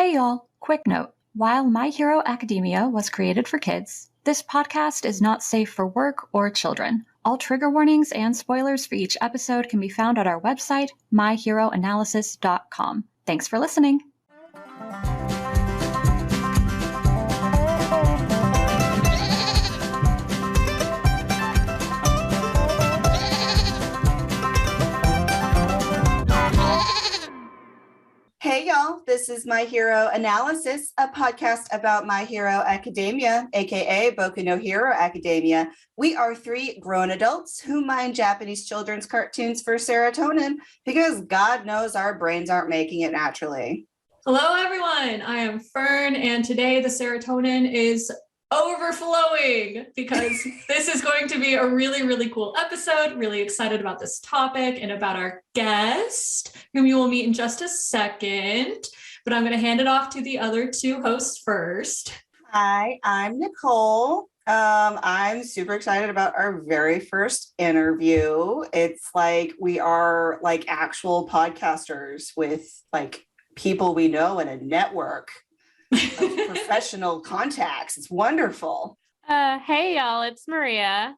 Hey y'all, quick note. While My Hero Academia was created for kids, this podcast is not safe for work or children. All trigger warnings and spoilers for each episode can be found at our website, myheroanalysis.com. Thanks for listening. Hey y'all, this is My Hero Analysis, a podcast about My Hero Academia, aka Boku no Hero Academia. We are three grown adults who mine Japanese children's cartoons for serotonin because God knows our brains aren't making it naturally. Hello everyone, I am Fern, and today the serotonin is overflowing because this is going to be a really cool episode. Really excited about this topic and about our guest, whom you will meet in just a second. But I'm going to hand it off to the other two hosts first. Hi, I'm Nicole. I'm super excited about our very first interview. It's like we are like actual podcasters with like people we know in a network of professional contacts. It's wonderful. Hey y'all, it's Maria.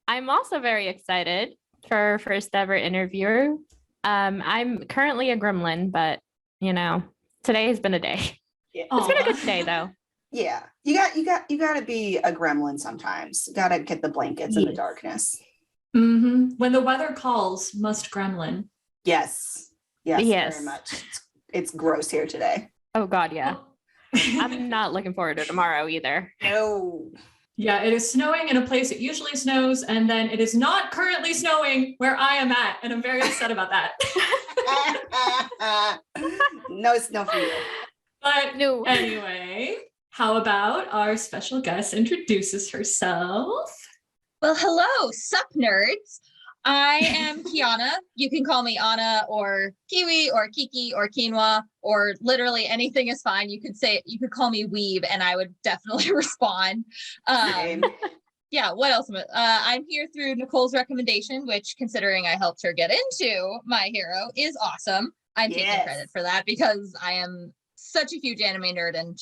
I'm also very excited for our first ever interviewer. I'm currently a gremlin, but you know, today has been a day. Yeah. It's been a good day though. Yeah, you got to be a gremlin sometimes. Got to get the blankets in the darkness. Mm-hmm. When the weather calls, must gremlin. Yes, very much. It's gross here today. Oh God, yeah. I'm not looking forward to tomorrow either. No. Yeah, it is snowing in a place it usually snows, and then it is not currently snowing where I am at, and I'm very upset about that. No snow for you. But No. Anyway, how about our special guest introduces herself? Well, hello, sup nerds. I am Kiana. You can call me Anna or Kiwi or Kiki or Quinoa or literally anything is fine. You could call me Weeb and I would definitely respond. Yeah, what else? I'm here through Nicole's recommendation, which considering I helped her get into My Hero is awesome. I'm taking credit for that because I am such a huge anime nerd and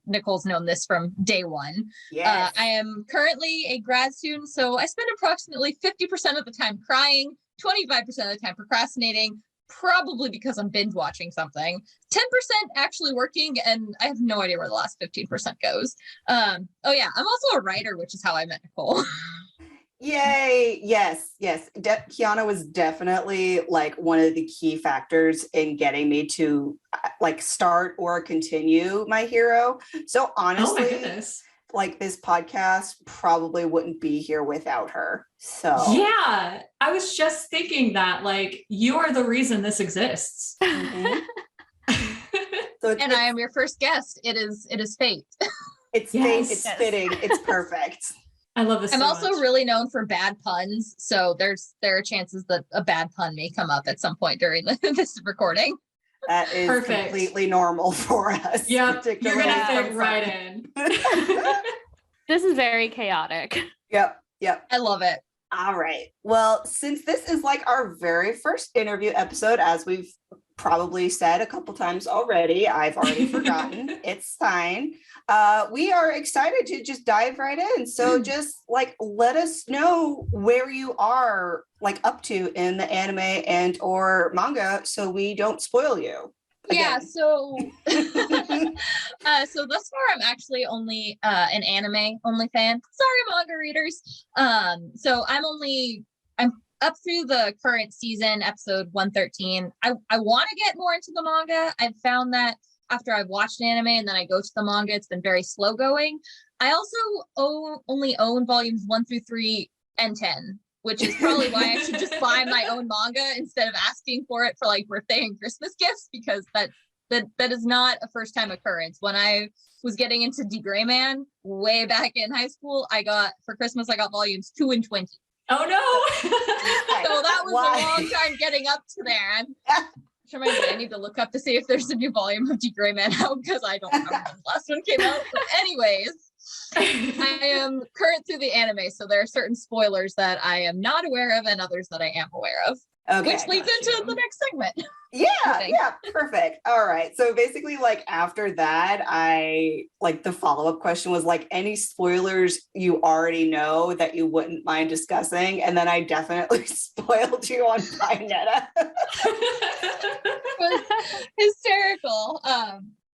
Nicole's known this from day one. Yes. I am currently a grad student, so I spend approximately 50% of the time crying, 25% of the time procrastinating, probably because I'm binge watching something, 10% actually working, and I have no idea where the last 15% goes. Oh yeah, I'm also a writer, which is how I met Nicole. Yay. Yes. Kiana was definitely like one of the key factors in getting me to like start or continue My Hero. So honestly, Oh my goodness. Like this podcast probably wouldn't be here without her. So yeah, I was just thinking that like you are the reason this exists. Mm-hmm. And I am your first guest. It is fate. It's fate. It's fitting. It's perfect. I love this. I'm so also much. really known for bad puns, so there are chances that a bad pun may come up at some point during this recording. That is Perfect. Completely normal for us. Yep, you're gonna fit right in. This is very chaotic. Yep. I love it. All right. Well, since this is like our very first interview episode, as we've probably said a couple times already, I've already forgotten. It's fine. We are excited to just dive right in. So just like let us know where you are like up to in the anime and or manga so we don't spoil you. Yeah, so so thus far I'm actually only an anime only fan. Sorry, manga readers. So I'm up through the current season, episode 113. I want to get more into the manga. I've found that after I've watched anime and then I go to the manga, it's been very slow going. I also only own volumes 1 through 3 and 10, which is probably why I should just buy my own manga instead of asking for it for like birthday and Christmas gifts, because that is not a first time occurrence. When I was getting into D Gray Man way back in high school, for Christmas I got volumes 2 and 20. Oh no. So that was a long time getting up to there. I need to look up to see if there's a new volume of D Gray Man out because I don't remember when the last one came out. But anyways, I am current through the anime, so there are certain spoilers that I am not aware of and others that I am aware of. Okay. which leads got into you. the next segment. Yeah, think. yeah, perfect. All right. So basically, like after that, I like the follow-up question was like any spoilers you already know that you wouldn't mind discussing. And then I definitely spoiled you on Pinetta. Was hysterical.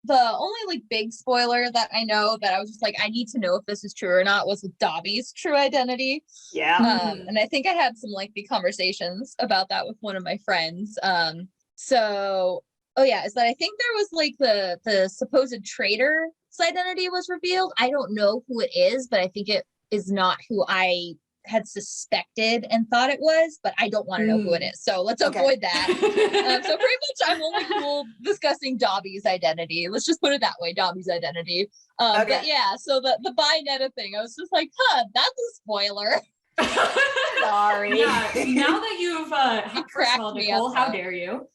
The only like big spoiler that I know that I was just like, I need to know if this is true or not was with Dobby's true identity. Yeah. Mhm. And I think I had some lengthy conversations about that with one of my friends. So oh yeah, is that I think there was like the supposed traitor's identity was revealed. I don't know who it is, but I think it is not who I had suspected and thought it was, but I don't want to know who it is. So let's Okay. avoid that. So pretty much I'm only cool discussing Dobby's identity. Let's just put it that way, Dobby's identity. Okay. But yeah, so the Binetta thing, I was just like, that's a spoiler. Sorry. Yeah, now that you've first of cracked all, me Nicole, up, how though. dare you?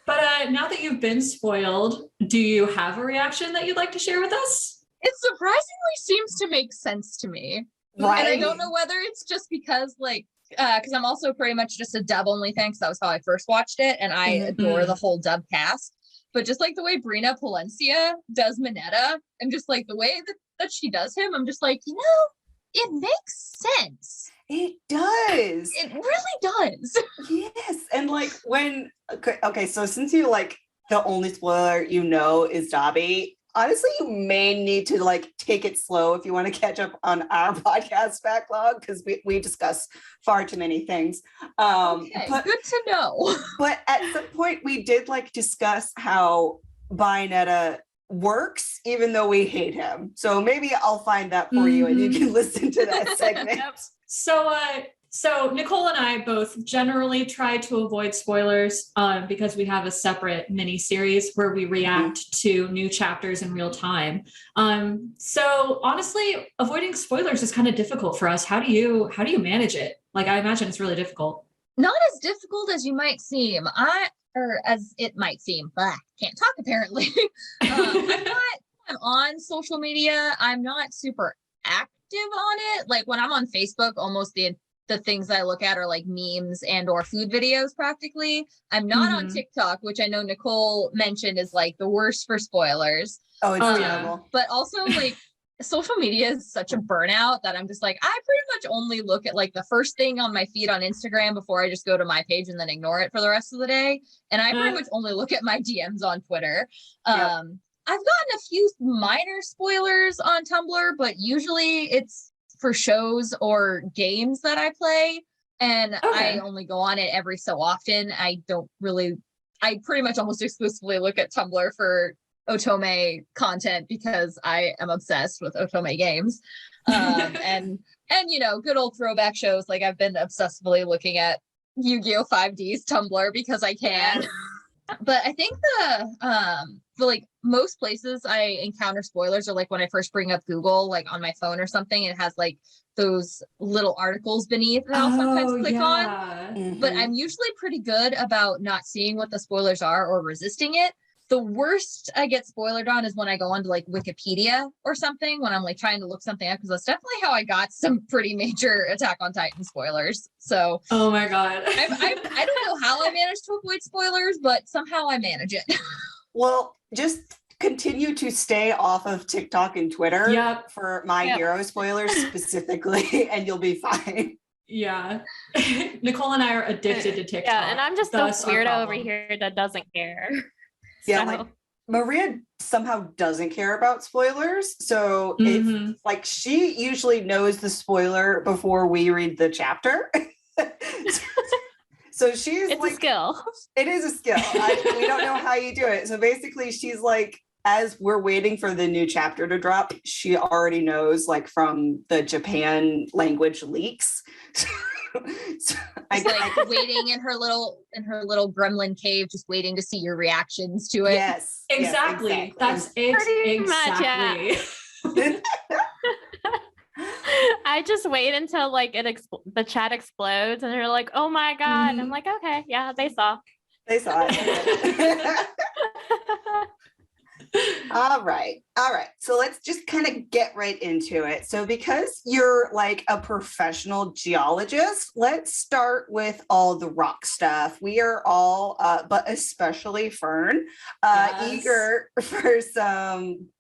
But now that you've been spoiled, do you have a reaction that you'd like to share with us? It surprisingly seems to make sense to me. Right. And I don't know whether it's just because like because I'm also pretty much just a dub only fan because that was how I first watched it, and I adore the whole dub cast. But just like the way Brina Palencia does Mineta, and just like the way that she does him, I'm just like, it makes sense. It does. It really does. Yes. And like when okay, so since you like the only spoiler you know is Dobby, honestly, you may need to like take it slow if you want to catch up on our podcast backlog because we discuss far too many things. Okay, good to know. But at some point we did like discuss how Bayonetta works, even though we hate him. So maybe I'll find that for you and you can listen to that segment. Yep. So Nicole and I both generally try to avoid spoilers because we have a separate mini series where we react to new chapters in real time. So honestly, avoiding spoilers is kind of difficult for us. How do you manage it? Like, I imagine it's really difficult. Not as difficult as you might seem. Or as it might seem. Can't talk apparently. I'm on social media. I'm not super active on it. Like when I'm on Facebook, almost the things I look at are like memes and or food videos practically. I'm not on TikTok, which I know Nicole mentioned is like the worst for spoilers. Oh, it's Oh, terrible. But also like social media is such a burnout that I'm just like, I pretty much only look at like the first thing on my feed on Instagram before I just go to my page and then ignore it for the rest of the day. And I pretty much only look at my DMs on Twitter. Yep. I've gotten a few minor spoilers on Tumblr, but usually it's for shows or games that I play. And Okay. I only go on it every so often. I pretty much almost exclusively look at Tumblr for Otome content because I am obsessed with Otome games. And good old throwback shows. Like I've been obsessively looking at Yu-Gi-Oh! 5D's Tumblr because I can. But I think the like most places I encounter spoilers are like when I first bring up Google, like on my phone or something, it has like those little articles beneath that I'll sometimes click on. But I'm usually pretty good about not seeing what the spoilers are or resisting it. The worst I get spoiled on is when I go onto like Wikipedia or something when I'm like trying to look something up, because that's definitely how I got some pretty major Attack on Titan spoilers. So Oh my God. I don't know how I managed to avoid spoilers, but somehow I manage it. Well, just continue to stay off of TikTok and Twitter Yep. for My Hero spoilers specifically, and you'll be fine. Yeah. Nicole and I are addicted to TikTok. Yeah, and I'm just the Thus our weirdo over problem. here that doesn't care. Yeah, So- like Maria somehow doesn't care about spoilers. So if Mhm. like she usually knows the spoiler before we read the chapter. So she's It's like, a skill. it is a skill. We don't know how you do it. So basically she's like, as we're waiting for the new chapter to drop, she already knows like from the Japan language leaks. So Just like waiting in her little gremlin cave, just waiting to see your reactions to it. yes. yes, Exactly. That's it. Pretty much, yeah. Exactly. I just wait until like the chat explodes and they're like, oh my God. And I'm like, okay, yeah, they saw. They saw it. All right. So let's just kind of get right into it. So because you're like a professional geologist, let's start with all the rock stuff. We are all, but especially Fern, Yes. eager for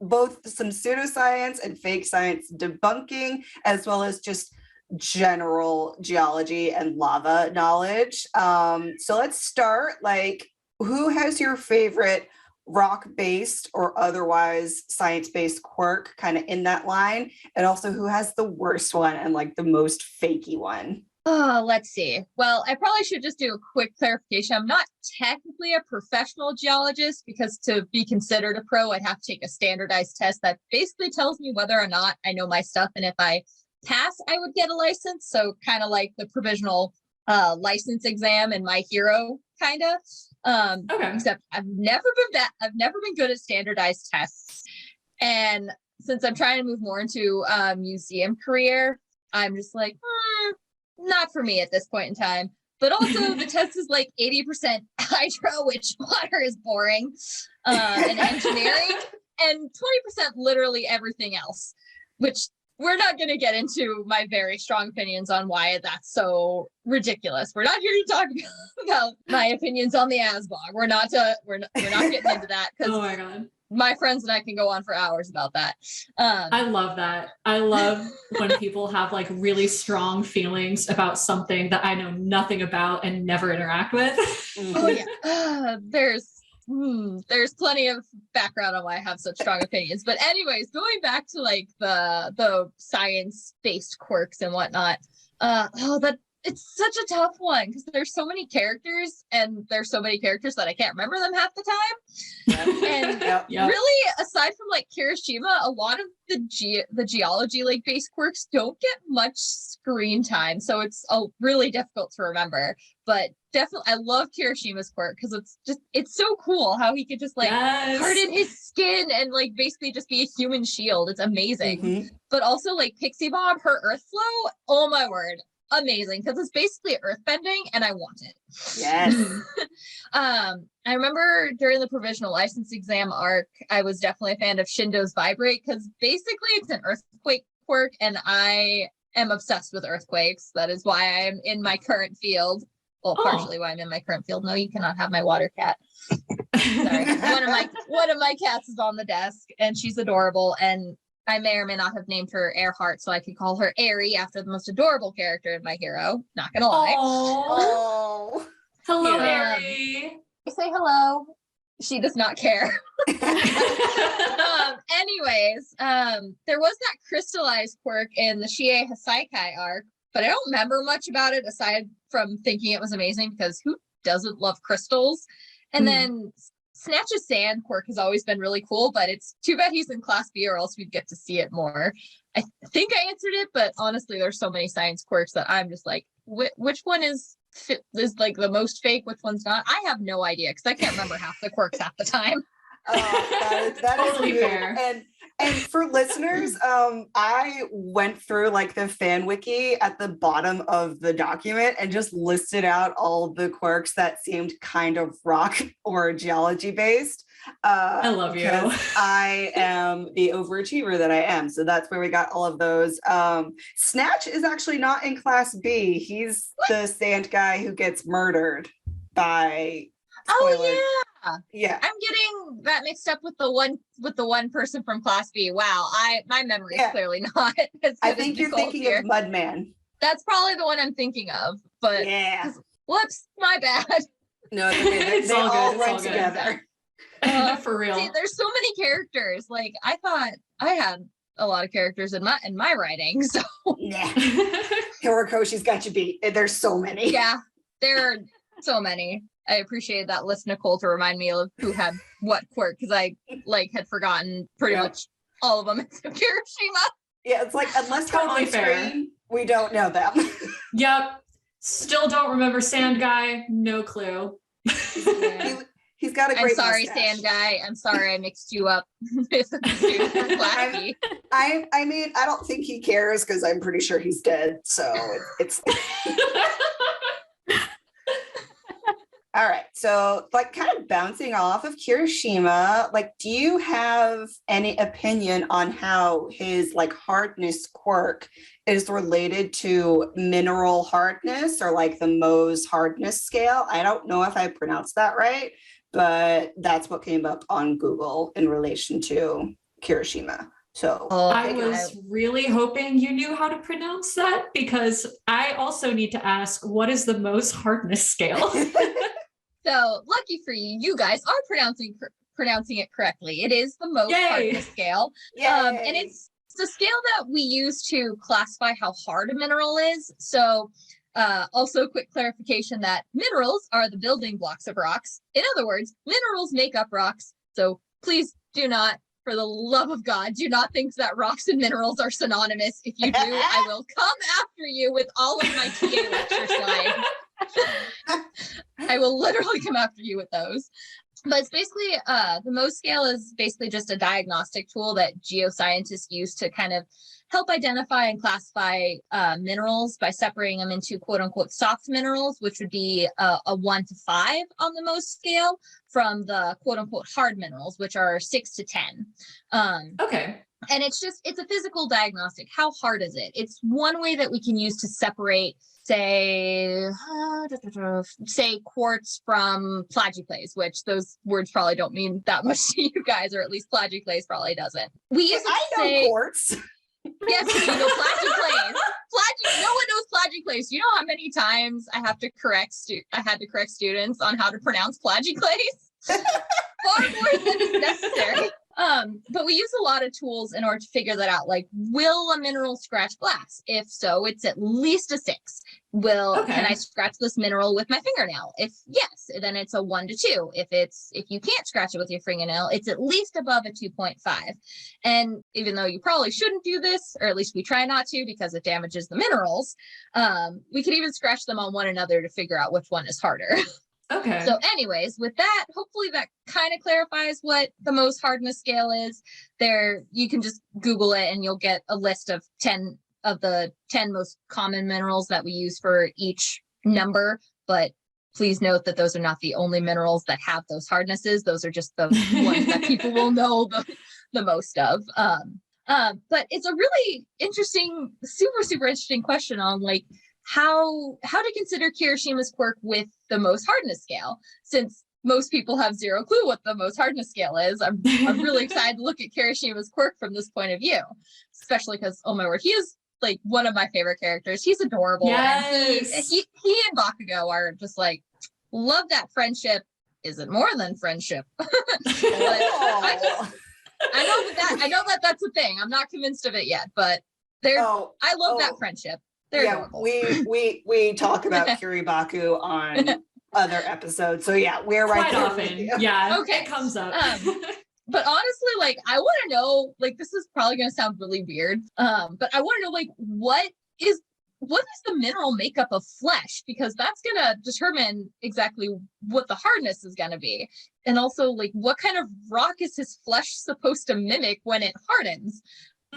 both some pseudoscience and fake science debunking, as well as just general geology and lava knowledge. So let's start, like, who has your favorite rock-based or otherwise science-based quirk kind of in that line, and also who has the worst one and like the most fakey one? Oh, let's see. Well, I probably should just do a quick clarification. I'm not technically a professional geologist because to be considered a pro, I'd have to take a standardized test that basically tells me whether or not I know my stuff. And if I pass, I would get a license. So kind of like the provisional license exam in My Hero, kind of. Okay. Except I've never been good at standardized tests. And since I'm trying to move more into museum career, I'm just like, not for me at this point in time. But also the test is like 80% hydro, which water is boring, and engineering, and 20% literally everything else, which we're not going to get into my very strong opinions on why that's so ridiculous. We're not here to talk about my opinions on the ASBOG. We're not getting into that because Oh my God. my friends and I can go on for hours about that. I love that. I love when people have like really strong feelings about something that I know nothing about and never interact with. Oh yeah. There's plenty of background on why I have such strong opinions. But anyways, going back to like the science-based quirks and whatnot, it's such a tough one because there's so many characters and there's so many characters that I can't remember them half the time. And Yep. really, aside from like Kirishima, a lot of the geology like base quirks don't get much screen time, so it's really difficult to remember. But definitely, I love Kirishima's quirk because it's so cool how he could just like harden his skin and like basically just be a human shield. It's amazing. Mhm. But also like Pixie Bob, her earth flow, oh my word, amazing, because it's basically earthbending and I want it. Yes. I remember during the provisional license exam arc, I was definitely a fan of Shindo's Vibrate because basically it's an earthquake quirk and I am obsessed with earthquakes. That is why I am in my current field. Well, partially why I'm in my current field. No, you cannot have my water cat. Sorry. One of my cats is on the desk and she's adorable, and I may or may not have named her Earhart, so I could call her Airy after the most adorable character in My Hero. Not gonna lie. Oh. Hello, Yeah. Mary. I say hello. She does not care. Anyways, there was that crystallized quirk in the Shie Hasaikai arc, but I don't remember much about it aside from thinking it was amazing because who doesn't love crystals? And then Snatch of Sand quirk has always been really cool, but it's too bad he's in Class B or else we'd get to see it more. I think I answered it, but honestly, there's so many science quirks that I'm just like, which one is like the most fake, which one's not? I have no idea because I can't remember half the quirks half the time. That Totally is fair. And for listeners, I went through like the fan wiki at the bottom of the document and just listed out all the quirks that seemed kind of rock or geology based. I love you. Because I am the overachiever that I am. So that's where we got all of those. Snatch is actually not in Class B. He's the sand guy who gets murdered by. Spoiler. Oh yeah. Yeah. I'm getting that mixed up with the one person from Class B. Wow, my memory is clearly not as good I as think you're Nicole's thinking here. of Mudman. That's probably the one I'm thinking of, but Yeah. whoops, my bad. No, it's okay. It's They all good, all it's run all good. together. For real. See, there's so many characters. Like I thought I had a lot of characters in my writing. So Yeah. Horikoshi's got you beat. There's so many. yeah, there are so many. I appreciated that list, Nicole, to remind me of who had what quirk because I had forgotten pretty much all of them except Kirishima. Yeah, it's like unless they're Totally on fair. screen, we don't know them. Yep. Still don't remember Sand Guy. No clue. He's got a I'm great sorry, mustache. Sand Guy. I'm sorry I mixed you up with the dude from Class B. I mean, I don't think he cares because I'm pretty sure he's dead. So it's All right. So, like, kind of bouncing off of Kirishima, like, do you have any opinion on how his like hardness quirk is related to mineral hardness or like the Mohs hardness scale? I don't know if I pronounced that right, but that's what came up on Google in relation to Kirishima. So, I was really hoping you knew how to pronounce that because I also need to ask, what is the Mohs hardness scale? So lucky for you, you guys are pronouncing it correctly. It is the Mohs Yay. hardness scale. And it's the scale that we use to classify how hard a mineral is. So also quick clarification that minerals are the building blocks of rocks. In other words, minerals make up rocks. So please do not, for the love of God, do not think that rocks and minerals are synonymous. If you do, I will come after you with all of my TA lecture slides. I will literally come after you with those. But it's basically, the Mohs scale is basically just a diagnostic tool that geoscientists use to kind of help identify and classify minerals by separating them into quote unquote soft minerals, which would be a 1 to 5 on the Mohs scale, from the quote unquote hard minerals, which are 6 to 10. Okay. And it's a physical diagnostic. How hard is it? It's one way that we can use to separate, say quartz from plagioclase, which those words probably don't mean that much to you guys, or at least plagioclase probably doesn't. We use it to say quartz. Yes, you know plagioclase. No one knows plagioclase. You know how many times I had to correct students on how to pronounce plagioclase? Far more than is necessary. But we use a lot of tools in order to figure that out. Like, will a mineral scratch glass? If so, it's at least a 6. Can I scratch this mineral with my fingernail? If yes, then it's a 1 to 2. If you can't scratch it with your fingernail, it's at least above a 2.5. And even though you probably shouldn't do this, or at least we try not to because it damages the minerals, we could even scratch them on one another to figure out which one is harder. Okay. So anyways, with that, hopefully that kind of clarifies what the Mohs hardness scale is. There, you can just Google it and you'll get a list of 10 of the 10 most common minerals that we use for each number. But please note that those are not the only minerals that have those hardnesses. Those are just the ones that people will know the most of. But it's a really interesting, super interesting question on like, how to consider Kirishima's quirk with the Mohs hardness scale, since most people have zero clue what the Mohs hardness scale is. I'm really excited to look at Kirishima's quirk from this point of view, especially because, oh my word, he is like one of my favorite characters. He's adorable. Yes. And he and Bakugo are just like, love that friendship isn't more than friendship. I know that that's a thing. I'm not convinced of it yet, but I love that friendship. They're adorable. we talk about Kiribaku on other episodes. So yeah, we're right Quite there often. with you. Yeah. Okay. It comes up. But honestly, like, I want to know, like, this is probably going to sound really weird. But I want to know, like, what is the mineral makeup of flesh? Because that's going to determine exactly what the hardness is going to be. And also, like, what kind of rock is his flesh supposed to mimic when it hardens?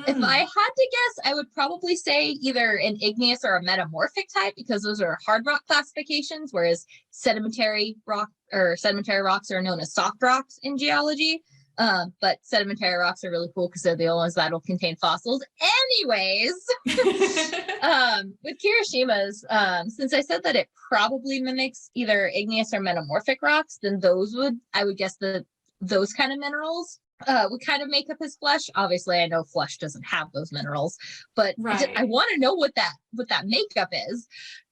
If I had to guess, I would probably say either an igneous or a metamorphic type, because those are hard rock classifications, whereas sedimentary rocks are known as soft rocks in geology. But sedimentary rocks are really cool because they're the only ones that'll contain fossils. Anyways, with Kirishima's, since I said that it probably mimics either igneous or metamorphic rocks, then I would guess that those kind of minerals would kind of make up his flesh. Obviously, I know flesh doesn't have those minerals, but right. I want to know what that makeup is.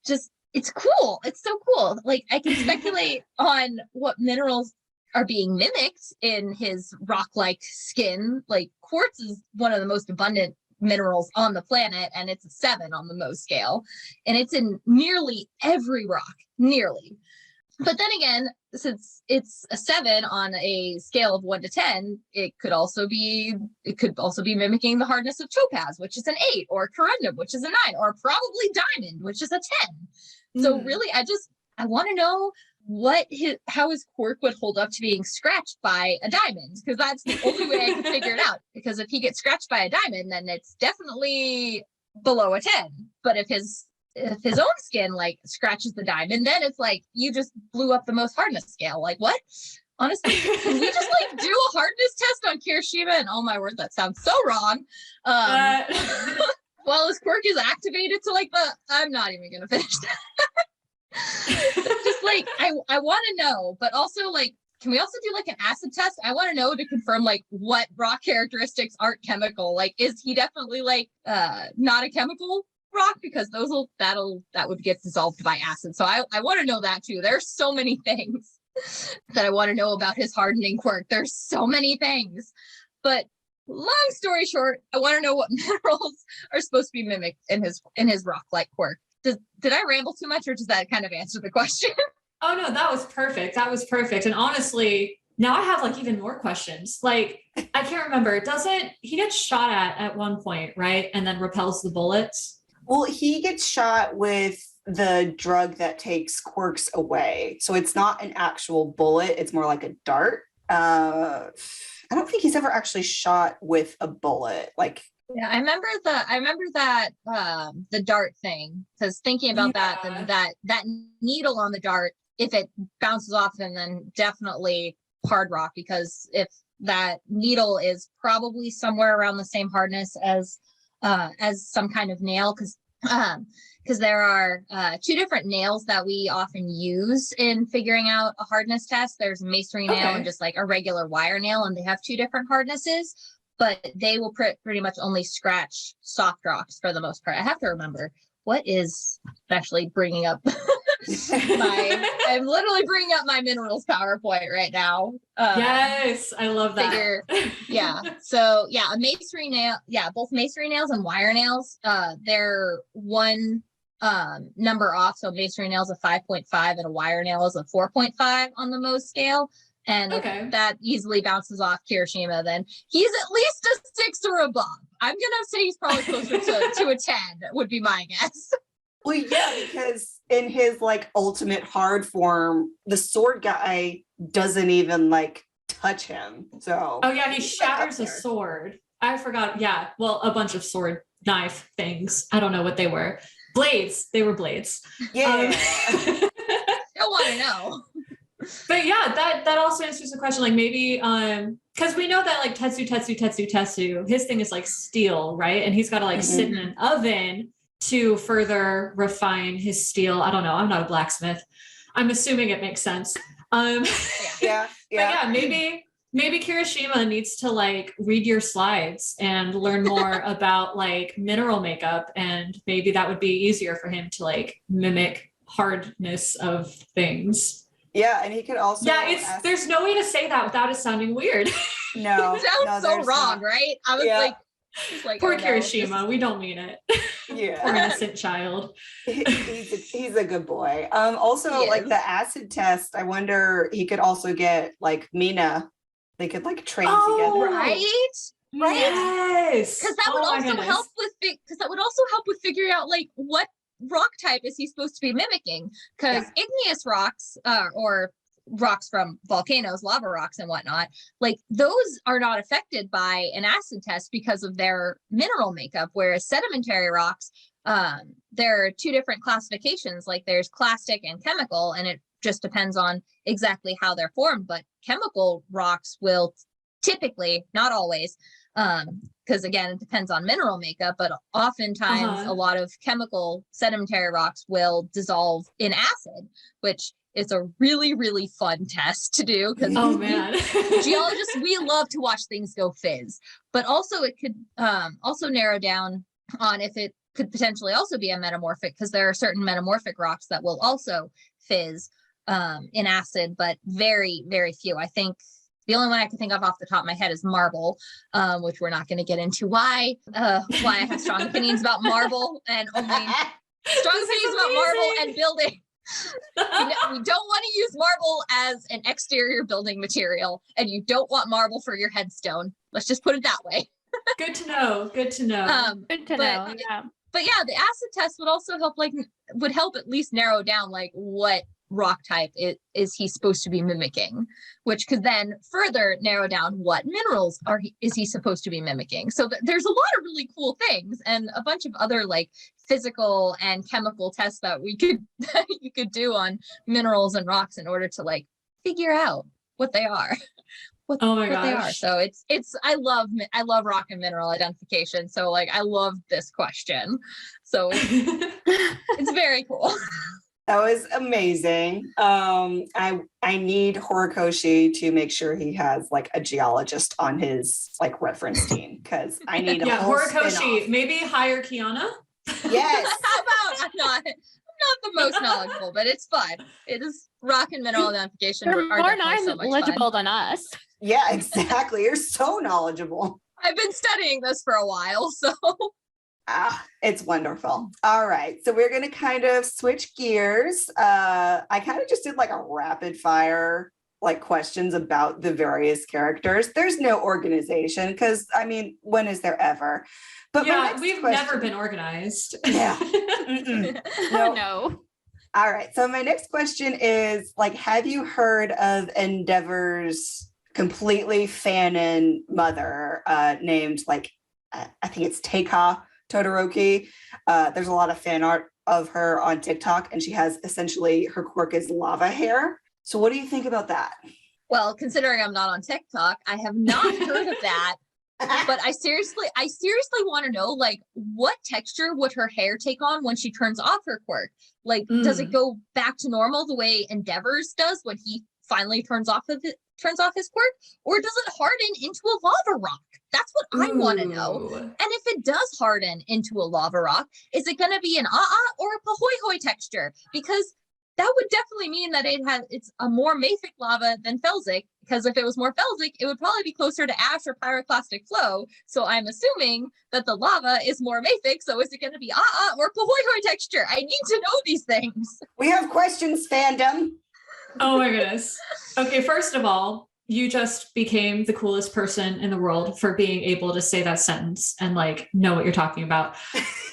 Just, it's cool. It's so cool. Like, I can speculate on what minerals are being mimicked in his rock-like skin. Like, quartz is one of the most abundant minerals on the planet, and it's a 7 on the Mohs scale, and it's in nearly every rock, nearly. But then again, since it's a 7 on a scale of 1 to 10, it could also be mimicking the hardness of topaz, which is an 8, or corundum, which is a 9, or probably diamond, which is a 10. So really, I want to know how his quirk would hold up to being scratched by a diamond, because that's the only way I can figure it out. Because if he gets scratched by a diamond, then it's definitely below a 10. But if his if his own skin like scratches the diamond, then it's like you just blew up the most hardness scale. Like what? Honestly, can we just like do a hardness test on Kirishima? And oh my word, that sounds so wrong. While his quirk is activated to like I'm not even gonna finish that. Just like I want to know, but also like, can we also do like an acid test? I want to know to confirm like what rock characteristics aren't chemical. Like, is he definitely like not a chemical rock? Because that would get dissolved by acid. So I want to know that too. There's so many things that I want to know about his hardening quirk. There's so many things, but long story short, I want to know what minerals are supposed to be mimicked in his rock-like quirk. Did I ramble too much, or does that kind of answer the question? Oh no, that was perfect. That was perfect. And honestly, now I have like even more questions. Like, I can't remember. He gets shot at one point, right? And then repels the bullets. Well, he gets shot with the drug that takes quirks away. So it's not an actual bullet. It's more like a dart. I don't think he's ever actually shot with a bullet. Like, yeah, I remember that the dart thing, because thinking about that, then that needle on the dart, if it bounces off, then definitely hard rock, because if that needle is probably somewhere around the same hardness as some kind of nail, because there are two different nails that we often use in figuring out a hardness test. There's a masonry nail and just like a regular wire nail, and they have two different hardnesses, but they will pretty much only scratch soft rocks for the most part. I have to remember what is especially bringing up I'm literally bringing up my minerals PowerPoint right now. Yes, I love that. Yeah. So yeah, a masonry nail. Yeah, both masonry nails and wire nails. They're one number off. So masonry nail is a 5.5 and a wire nail is a 4.5 on the Mohs scale. And if that easily bounces off Kirishima, then he's at least a 6 or above. I'm gonna say he's probably closer to a 10. Would be my guess. well, yeah, because in his like ultimate hard form, the sword guy doesn't even like touch him. So oh yeah, he shatters a sword. I forgot. Yeah, well, a bunch of sword knife things. I don't know what they were. Blades. They were blades. Yeah. Don't want to know. But yeah, that also answers the question. Like maybe because we know that like Tetsu, his thing is like steel, right? And he's got to like sit in an oven to further refine his steel. I don't know. I'm not a blacksmith. I'm assuming it makes sense. Yeah. But yeah, maybe Kirishima needs to like read your slides and learn more about like mineral makeup, and maybe that would be easier for him to like mimic hardness of things. Yeah, and he could also there's no way to say that without it sounding weird. No. It sounds so wrong, right? I was like poor Kirishima, we don't mean it. Yeah. Poor innocent child. He's a good boy. Also like the acid test, I wonder he could also get like Mina. They could like train together. Right? Yes. Because that would also help with figuring out like what rock type is he supposed to be mimicking, because igneous rocks or rocks from volcanoes, lava rocks and whatnot, like those are not affected by an acid test because of their mineral makeup, whereas sedimentary rocks, there are two different classifications. Like there's clastic and chemical, and it just depends on exactly how they're formed. But chemical rocks will typically, not always, because again, it depends on mineral makeup, but oftentimes a lot of chemical sedimentary rocks will dissolve in acid, which is a really, really fun test to do. Because geologists, we love to watch things go fizz, but also it could also narrow down on if it could potentially also be a metamorphic, because there are certain metamorphic rocks that will also fizz in acid, but very, very few. I think the only one I can think of off the top of my head is marble, which we're not going to get into why I have strong opinions about marble, and only strong opinions about marble and building. We don't want to use marble as an exterior building material, and you don't want marble for your headstone. Let's just put it that way. Good to know. Good to know. Yeah. But yeah, the acid test would also help, would help at least narrow down like what rock type is he supposed to be mimicking, which could then further narrow down what minerals is he supposed to be mimicking. So there's a lot of really cool things and a bunch of other like physical and chemical tests that you could do on minerals and rocks in order to like figure out what they are. What they are. So it's I love rock and mineral identification. So like I love this question. So it's very cool. That was amazing. I need Horikoshi to make sure he has like a geologist on his like reference team because I need a whole Horikoshi. spin-off. Maybe hire Kiana. Yes. How about I'm not the most knowledgeable, but it's fun. It is rock and mineral identification. You're are more definitely so much knowledgeable fun. than us. Yeah, exactly. You're so knowledgeable. I've been studying this for a while, so It's wonderful. All right. So we're going to kind of switch gears. I kind of just did like a rapid fire like questions about the various characters. There's no organization because I mean, when is there ever? But Yeah, we've never been organized. Yeah. Mm-mm. Nope. No. All right. So my next question is like, have you heard of Endeavor's completely fanon mother named like, I think it's Teika Todoroki? There's a lot of fan art of her on TikTok and she has essentially her quirk is lava hair. So what do you think about that? well, considering I'm not on TikTok, I have not heard of that. But I seriously want to know, like, what texture would her hair take on when she turns off her quirk? Like, does it go back to normal the way Endeavor's does when he finally turns off his quirk, or does it harden into a lava rock? That's what I want to know. Ooh. And if it does harden into a lava rock, is it going to be an or a Pahoehoe texture? Because that would definitely mean that it's a more mafic lava than felsic, because if it was more felsic, it would probably be closer to ash or pyroclastic flow. So I'm assuming that the lava is more mafic. So is it going to be or Pahoehoe texture? I need to know these things. We have questions, fandom. Oh my goodness. Okay, first of all, you just became the coolest person in the world for being able to say that sentence and like know what you're talking about.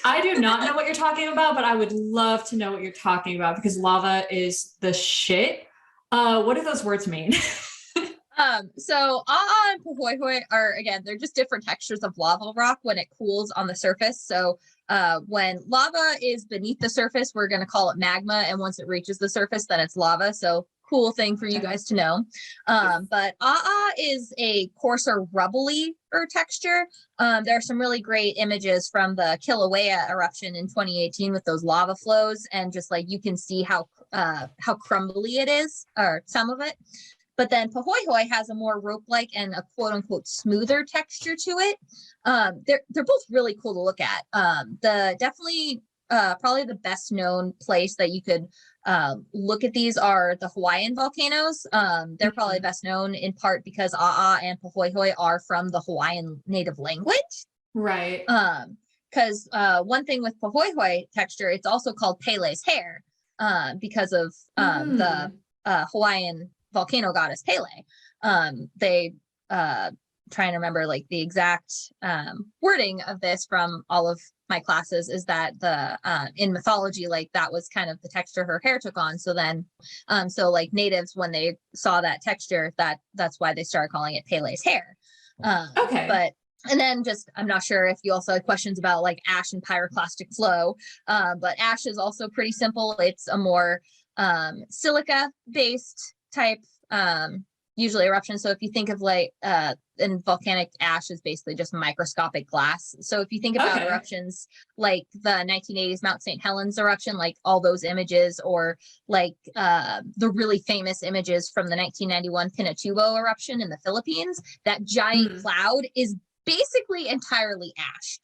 I do not know what you're talking about, but I would love to know what you're talking about because lava is the shit. What do those words mean? So and Pahoehoe are, again, they're just different textures of lava rock when it cools on the surface. So when lava is beneath the surface, we're going to call it magma. And once it reaches the surface, then it's lava. So cool thing for you guys to know. But is a coarser, rubbly texture. There are some really great images from the Kilauea eruption in 2018 with those lava flows. And just like you can see how crumbly it is, or some of it. But then Pahoehoe has a more rope-like and a quote-unquote smoother texture to it. They're both really cool to look at. Probably the best known place that you could look at these are the Hawaiian volcanoes. They're probably best known in part because and Pahoehoe are from the Hawaiian native language. Right. Because one thing with Pahoehoe texture, it's also called Pele's hair because of the Hawaiian volcano goddess Pele. They trying to remember like the exact wording of this from all of my classes is that the in mythology, like that was kind of the texture her hair took on. So then so like natives, when they saw that texture, that's why they started calling it Pele's hair. Okay. And then just, I'm not sure if you also had questions about like ash and pyroclastic flow, but ash is also pretty simple. It's a more silica based type usually eruption. So if you think of like and volcanic ash is basically just microscopic glass. So if you think about eruptions like the 1980s Mount St. Helens eruption, like all those images, or like the really famous images from the 1991 Pinatubo eruption in the Philippines, that giant cloud is basically entirely ash.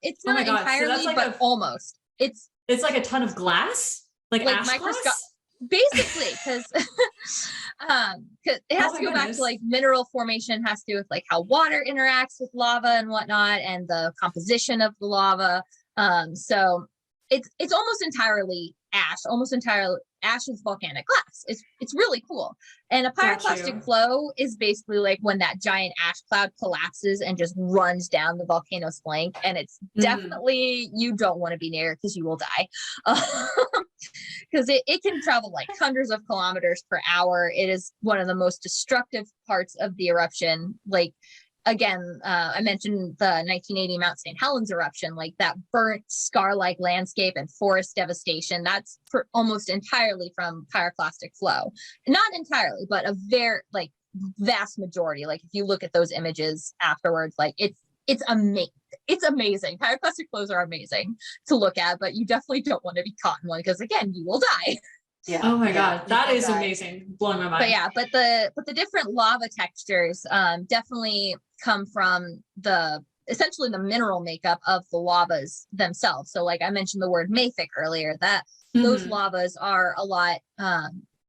It's not entirely, so but almost. It's like a ton of glass, like ash glass? Basically, because it has to go back to like mineral formation, has to do with like how water interacts with lava and whatnot, and the composition of the lava. So it's almost entirely ash, ash is volcanic glass. It's really cool. And a pyroclastic flow is basically like when that giant ash cloud collapses and just runs down the volcano's flank, and it's definitely, you don't want to be near because you will die. because it can travel like hundreds of kilometers per hour. It is one of the most destructive parts of the eruption. Like, again, I mentioned the 1980 Mount St. Helens eruption, like that burnt scar-like landscape and forest devastation. That's for almost entirely from pyroclastic flow. Not entirely, but a very like vast majority. Like if you look at those images afterwards, like it's amazing. It's amazing. Pyroclastic flows are amazing to look at, but you definitely don't want to be caught in one because again, you will die. Yeah. Oh my yeah, God, that you is can die. amazing. Blowing my mind. But yeah, but the different lava textures definitely come from essentially the mineral makeup of the lavas themselves. So like I mentioned the word mafic earlier, that those Mhm. lavas are a lot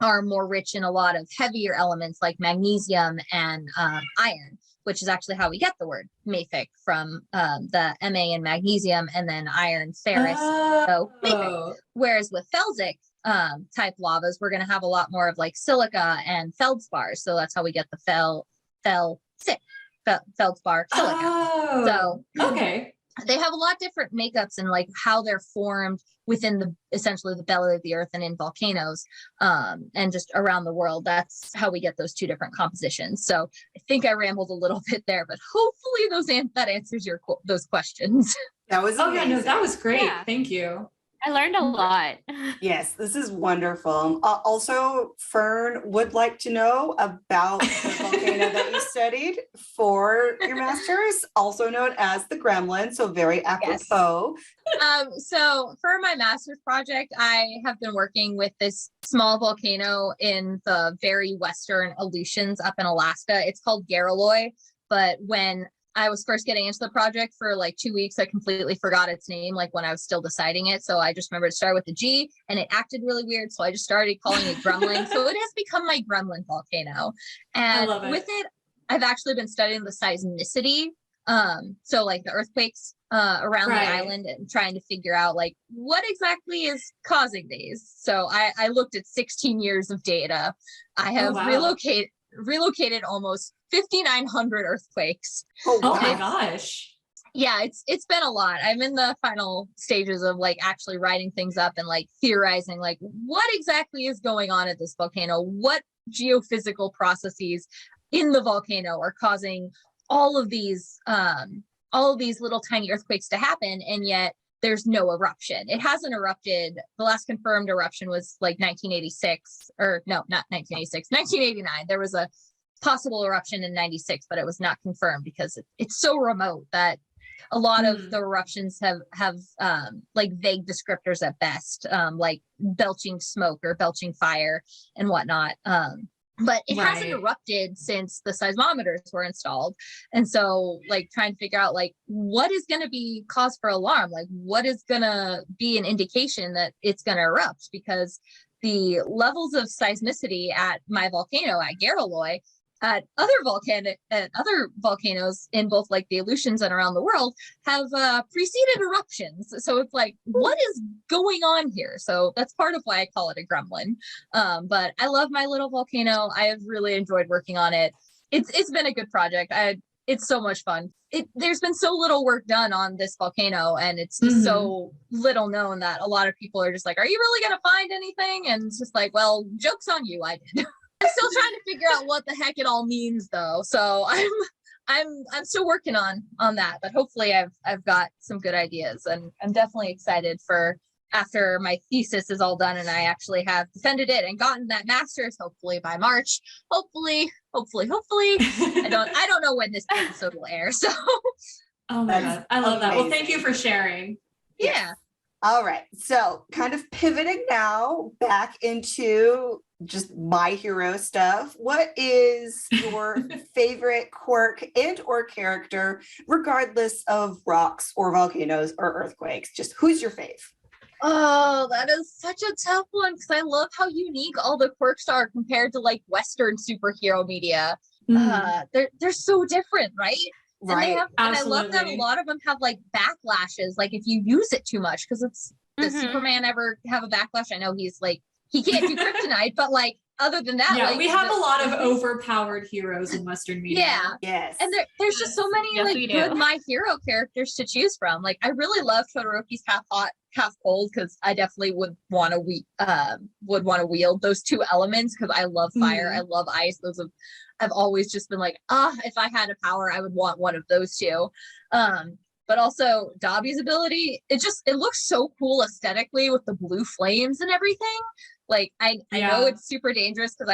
are more rich in a lot of heavier elements like magnesium and iron, which is actually how we get the word mafic from the Ma in magnesium and then iron ferrous. So mafic. Oh. Whereas with felsic type lavas, we're going to have a lot more of like silica and feldspar. So that's how we get the feldspar silica. Oh. So Okay. they have a lot different makeups and like how they're formed within essentially the belly of the earth and in volcanoes and just around the world. That's how we get those two different compositions. So I think I rambled a little bit there, but hopefully that answers those questions. That was Oh yeah, no, amazing. that was great. Yeah. Thank you. I learned a lot. Yes, this is wonderful. Also, Fern would like to know about the volcano that you studied for your master's, also known as the Gremlin, so very apropos. So for my master's project, I have been working with this small volcano in the very western Aleutians up in Alaska. It's called Garaloy, but when I was first getting into the project for like 2 weeks, I completely forgot its name, like when I was still deciding it. So I just remember it started with a G and it acted really weird. So I just started calling it Gremlin. So it has become my Gremlin volcano. And love it. with it, I've actually been studying the seismicity. So like the earthquakes around Right. the island and trying to figure out like what exactly is causing these. So I looked at 16 years of data. I have wow. relocated almost 5,900 earthquakes. Oh, Oh wow. my gosh. Yeah, it's been a lot. I'm in the final stages of like actually writing things up and like theorizing like what exactly is going on at this volcano, what geophysical processes in the volcano are causing all of these little tiny earthquakes to happen, and yet there's no eruption. It hasn't erupted. The last confirmed eruption was like 1986, or no, not 1986, 1989. There was a possible eruption in 96, but it was not confirmed because it's so remote that a lot of the eruptions have like vague descriptors at best, like belching smoke or belching fire and whatnot. But it hasn't Right. erupted since the seismometers were installed. And so like trying to figure out like what is going to be cause for alarm, like what is going to be an indication that it's going to erupt, because the levels of seismicity at my volcano at Garaloy, at other volcanoes in both like the Aleutians and around the world have preceded eruptions. So it's like, what is going on here? So that's part of why I call it a gremlin. But I love my little volcano. I have really enjoyed working on it. It's been a good project. It's so much fun. There's been so little work done on this volcano, and it's just so little known that a lot of people are just like, are you really going to find anything? And it's just like, well, joke's on you, I did. I'm still trying to figure out what the heck it all means though. So I'm still working on that, but hopefully I've got some good ideas, and I'm definitely excited for after my thesis is all done and I actually have defended it and gotten that master's, hopefully by March. Hopefully. I don't know when this episode will air. So Oh my That's God. I love that. Well, thank you amazing. for sharing. yeah. All right. So kind of pivoting now back into just My Hero stuff. What is your favorite quirk and or character, regardless of rocks or volcanoes or earthquakes? Just who's your fave? Oh, that is such a tough one because I love how unique all the quirks are compared to like Western superhero media. They're so different, right? And they have, and I love that a Absolutely. lot of them have like backlashes, like if you use it too much, because does Mhm. Superman ever have a backlash? I know he's like, he can't do kryptonite, but like other than that, Yeah, like, we have the- a lot of overpowered heroes in Western media. Yeah. Yes. And there's just so many Yes, like we do. good My Hero characters to choose from. Like I really love Todoroki's half hot, half cold because I definitely would want to wield those two elements because I love fire, I love ice. I've always just been like, if I had a power, I would want one of those two. But also Dobby's ability, it looks so cool aesthetically with the blue flames and everything. Like I know it's super dangerous because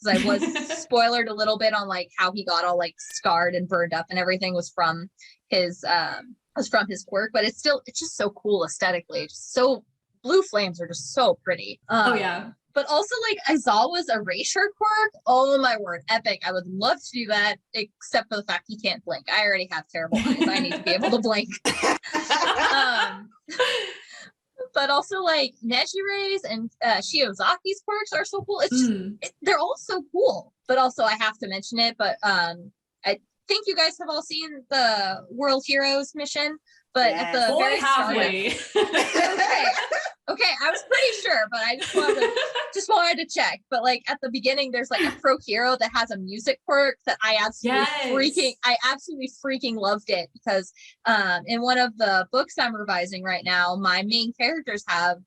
I was spoilered a little bit on like how he got all like scarred and burned up and everything was from his quirk, but it's just so cool aesthetically. Just so blue flames are just so pretty. Oh yeah. But also like Aizawa's erasure quirk. Oh my word, epic. I would love to do that, except for the fact he can't blink. I already have terrible eyes. I need to be able to blink. But also like Nejire's and Shiozaki's quirks are so cool. It's just, they're all so cool. But also I have to mention it, but I think you guys have all seen the World Heroes mission, but at the Only very start of, halfway. okay, I was pretty sure, but I just wanted to check. But like at the beginning, there's like a pro hero that has a music quirk that I absolutely freaking loved it because in one of the books I'm revising right now, my main characters have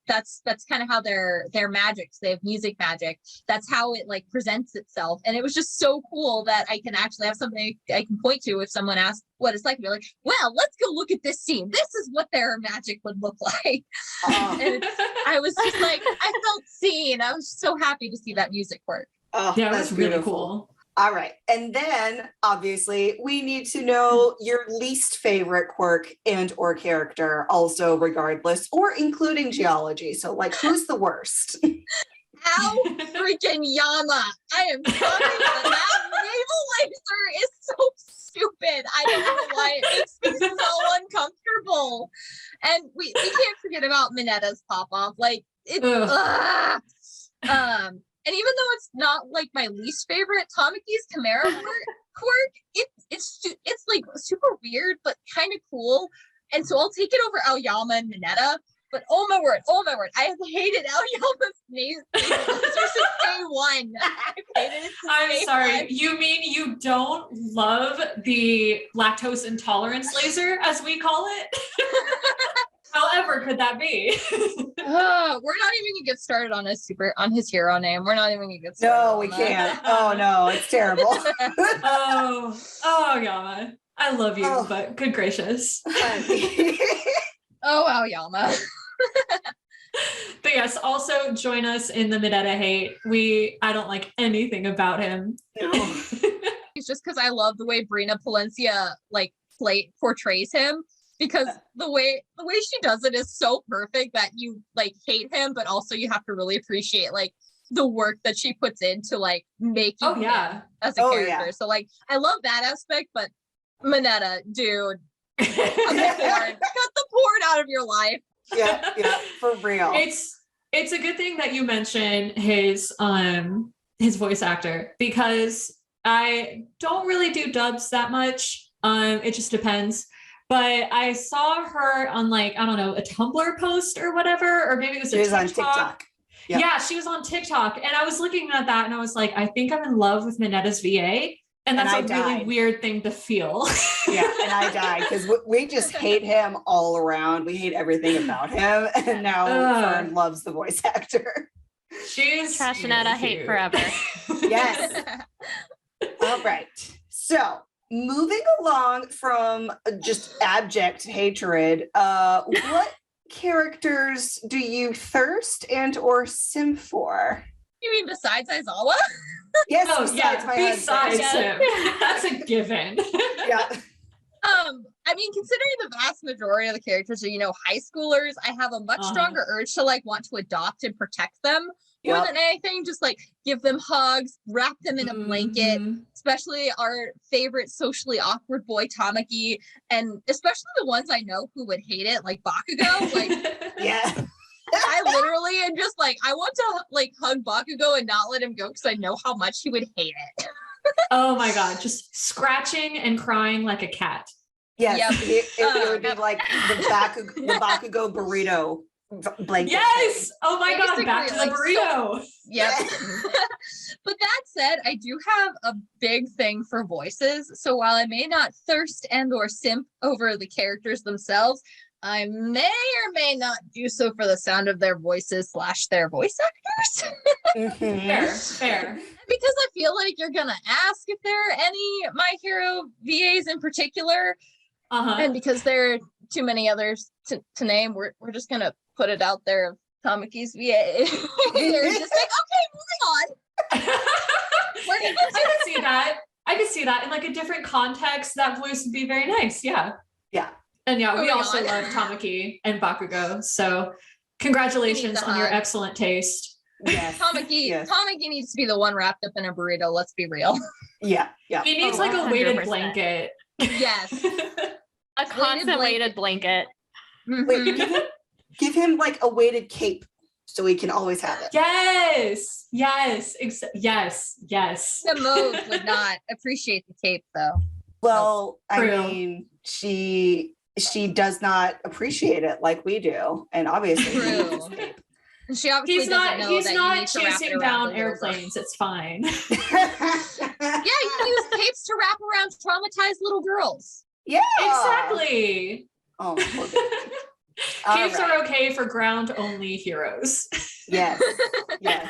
that's kind of how their magics. They have music magic. That's how it like presents itself, and it was just so cool that I can actually have something I can point to if someone asks what it's like. Be like, well, let's go look at this scene. This is what their magic would look like. And I was just like, I felt seen. I was so happy to see that music work. Oh, Yeah, that's that's really beautiful. cool. All right. And then obviously we need to know your least favorite quirk and or character also regardless or including geology. So like who's the worst? Ow, freaking Yama. I am sorry, but that naval laser is so stupid. I don't know why it makes me so uncomfortable. And we can't forget about Minetta's pop-off. Like it and even though it's not like my least favorite, Tamaki's Chimera quirk, it's like super weird but kind of cool. And so I'll take it over Aoyama and Minetta. But oh my word, I have hated Aoyama's nasal laser since day one. I've hated it since I'm day sorry. one. You mean you don't love the lactose intolerance laser, as we call it? However, could that be? We're not even gonna get started on his hero name. We're not even gonna get started. No, on we that. can't. Oh no, it's terrible. Oh, Yama. I love you, Oh. but good gracious. Oh, Aoyama. But yes, also join us in the Minetta hate. I don't like anything about him. No. It's just because I love the way Brina Palencia like portrays him. Because the way she does it is so perfect that you like hate him, but also you have to really appreciate like the work that she puts into like making him as a character. Yeah. So like I love that aspect, but Minetta, dude, cut the porn out of your life. Yeah, for real. It's a good thing that you mention his voice actor because I don't really do dubs that much. It just depends. But I saw her on like, I don't know, a Tumblr post or whatever, or maybe it was She was TikTok. on TikTok. Yep. Yeah, she was on TikTok. And I was looking at that and I was like, I think I'm in love with Minetta's VA. And that's I a really died. weird thing to feel. Yeah, and I died because we just hate him all around. We hate everything about him. And now Fern loves the voice actor. She's Trash Minetta hate cute. forever. Yes. All right. So moving along from just abject hatred, what characters do you thirst and or sim for? You mean besides Aizawa? Yes, Oh, besides yeah, my besides husband. him. That's a given. Yeah. I mean, considering the vast majority of the characters are, high schoolers, I have a much stronger urge to like want to adopt and protect them more than anything. Just like give them hugs, wrap them in a blanket, especially our favorite socially awkward boy Tamaki, and especially the ones I know who would hate it, like Bakugo. Like, Yeah. I literally am just like, I want to like hug Bakugo and not let him go because I know how much he would hate it. Oh my God, just scratching and crying like a cat. Yes. Yep. It would be like the Bakugo burrito blanket. Yes. Oh my God. Basically, Back to the like, burrito. Yep. But that said, I do have a big thing for voices. So while I may not thirst and or simp over the characters themselves, I may or may not do so for the sound of their voices / their voice actors. Mhm. Fair. Because I feel like you're gonna ask if there are any My Hero VAs in particular, Uh-huh. and because there are too many others to name, we're just gonna put it out there. Tamaki's VA. They're just like, okay, moving on. We're gonna I could see that in like a different context. That voice would be very nice. Yeah. Yeah. And yeah, we Moving also on. love Tamaki and Bakugo. So congratulations on your excellent taste. Yes. Tamaki, Yes. Tamaki needs to be the one wrapped up in a burrito. Let's be real. Yeah. Yeah. He needs Oh, like a weighted 100%. blanket. Yes. A constant weighted blanket. Wait, Mhm. give him like a weighted cape so he can always have it. Yes. Yes. Yes. The mode would not appreciate the cape though. Well, I True. mean, she does not appreciate it like we do, and obviously he True. needs his cape. And she obviously He's doesn't not know he's that you not need to wrap it chasing around down the little girl. airplanes. It's fine. Yeah, you can use capes to wrap around traumatized little girls. Yeah. Exactly. Oh, poor baby. All Capes right. are okay for ground only heroes. Yes. Yes.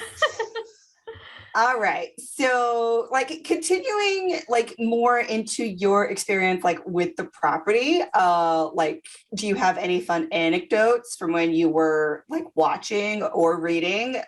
All right. So like continuing like more into your experience like with the property, like do you have any fun anecdotes from when you were like watching or reading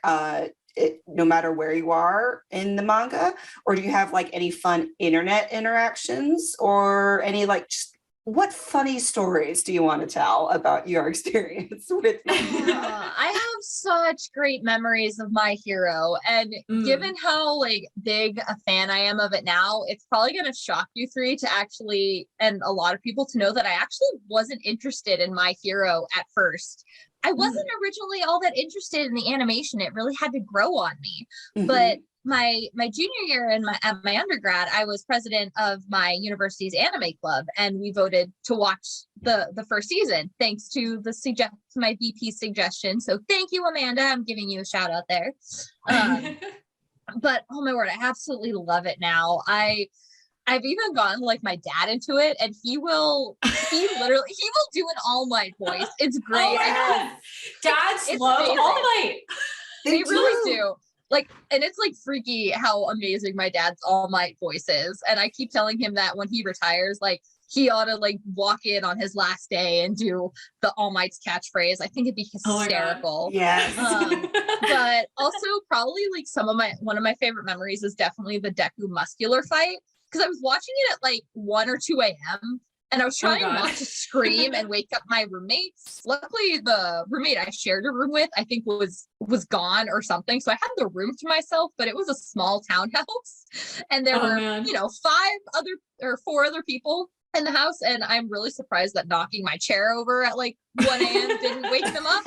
no matter where you are in the manga, or do you have like any fun internet interactions or any like just what funny stories do you want to tell about your experience with My Hero? I have such great memories of My Hero, and given how like big a fan I am of it now, it's probably going to shock you three to actually, and a lot of people to know that I actually wasn't interested in My Hero at first. I wasn't originally all that interested in the animation. It really had to grow on me. Mhm. But my junior year at my undergrad, I was president of my university's anime club, and we voted to watch the first season thanks to my VP suggestion. So thank you, Amanda. I'm giving you a shout out there. But oh my word, I absolutely love it now. I've even gotten like my dad into it, and he will do an All Might voice. It's great. Oh my God. Dads It's love amazing. All Might. They really do. Like, and it's like freaky how amazing my dad's All Might voice is. And I keep telling him that when he retires, like he ought to like walk in on his last day and do the All Might's catchphase. I think it'd be Oh my God. hysterical. Yes. But also probably like one of my favorite memories is definitely the Deku muscular fight. Because I was watching it at like 1 or 2 a.m. and I was trying God. not to scream and wake up my roommates. Luckily, the roommate I shared a room with, I think was gone or something. So I had the room to myself, but it was a small townhouse. And there were, man. 4 other people in the house. And I'm really surprised that knocking my chair over at like 1 a.m. didn't wake them up.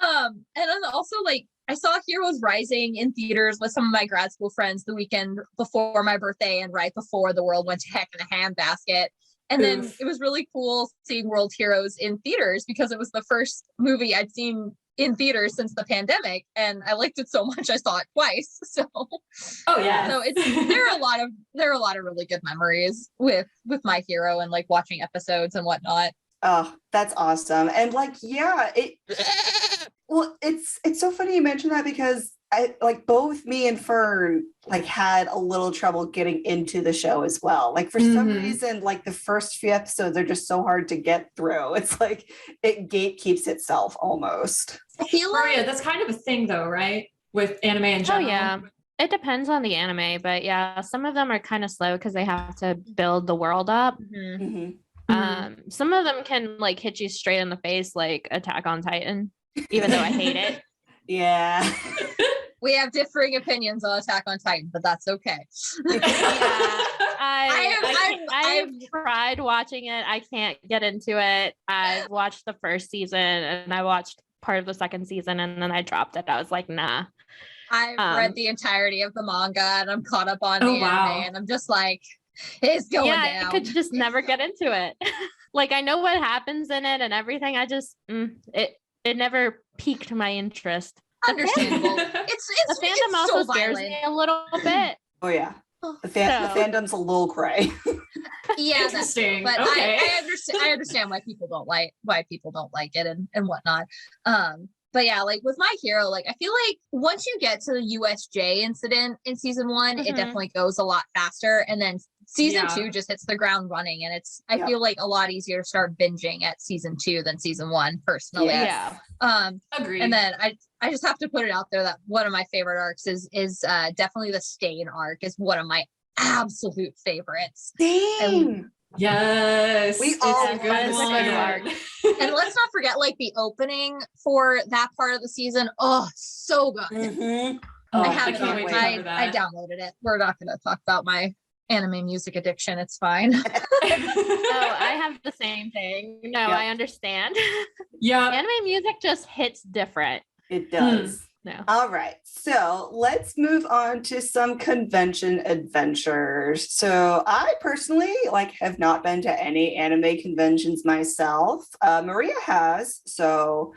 And then also like I saw Heroes Rising in theaters with some of my grad school friends the weekend before my birthday and right before the world went to heck in a handbasket. And then Oof. it was really cool seeing World Heroes in theaters because it was the first movie I'd seen in theaters since the pandemic, and I liked it so much I saw it twice. So Oh yeah. so there are a lot of really good memories with My Hero and like watching episodes and whatnot. Oh, that's awesome. And like, yeah, it's so funny you mentioned that because I like both me and Fern like had a little trouble getting into the show as well. Like for some Mhm. reason, like the first few episodes are just so hard to get through. It's like it gatekeeps itself almost. I feel like Maria, that's kind of a thing though, right? With anime in Oh general. yeah. It depends on the anime, but yeah, some of them are kind of slow because they have to build the world up. Mhm. Mhm. Some of them can like hit you straight in the face, like Attack on Titan, even though I hate it. Yeah. we have differing opinions on Attack on Titan, but that's okay. I've tried watching it. I can't get into it. I've watched the first season and I watched part of the second season and then I dropped it. I was like, nah. I've read the entirety of the manga and I'm caught up on Oh, the wow. anime and I'm just like, it's going I down. could just never get into it. Like I know what happens in it and everything. I just it never piqued my interest. Understandable. The It's fandom also so scares violent. me a little bit. Oh yeah. The So- fandom's a little cray. Yeah, that's true. Interesting. But Okay. I understand why people don't like it and whatnot. But yeah, like with My Hero, like I feel like once you get to the USJ incident in season 1, it Mhm. definitely goes a lot faster, and then season Yeah. 2 just hits the ground running, and I Yeah. feel like a lot easier to start binging at season 2 than season 1 personally. Yes. Yeah. Agreed. And then I just have to put it out there that one of my favorite arcs is definitely the Stain arc is one of my absolute favorites. Same. yes. We it's all a love good the one. Stain arc. And let's not forget like the opening for that part of the season. Oh, so good. Mhm. Oh, I I have it can't on. wait to I cover that. downloaded it. We're not going to talk about my anime music addiction. It's fine. No, I have the same thing. No, Yeah. I understand. yeah. Anime music just hits different. It does. No. All right, so let's move on to some convention adventures. So I personally have not been to any anime conventions myself. Maria has, so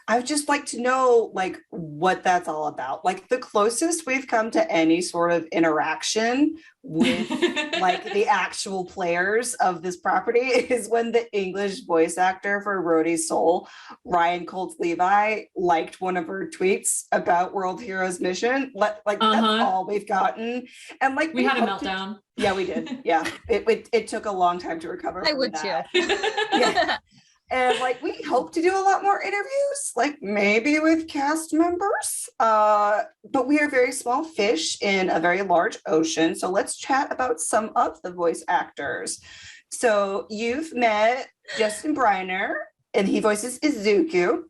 I'd just like to know what that's all about. Like the closest we've come to any sort of interaction with the actual players of this property is when the English voice actor for Rhodey's Soul, Ryan Colt Levi, liked one of her tweets about World Heroes Mission. That's all we've gotten. And we had a hope to- meltdown. yeah, we did. Yeah, it took a long time to recover. I from would that. too. Yeah. And we hope to do a lot more interviews, maybe with cast members. But we are very small fish in a very large ocean. So let's chat about some of the voice actors. So you've met Justin Briner, and he voices Izuku.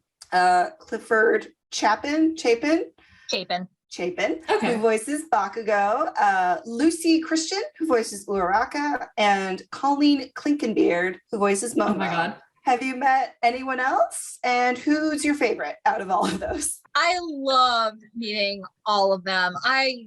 Clifford Chapin, Chapin. Okay. who voices Bakugo, Lucy Christian, who voices Uraraka, and Colleen Klinkenbeard, who voices Momo. Oh my god. Have you met anyone else? And who's your favorite out of all of those? I loved meeting all of them. I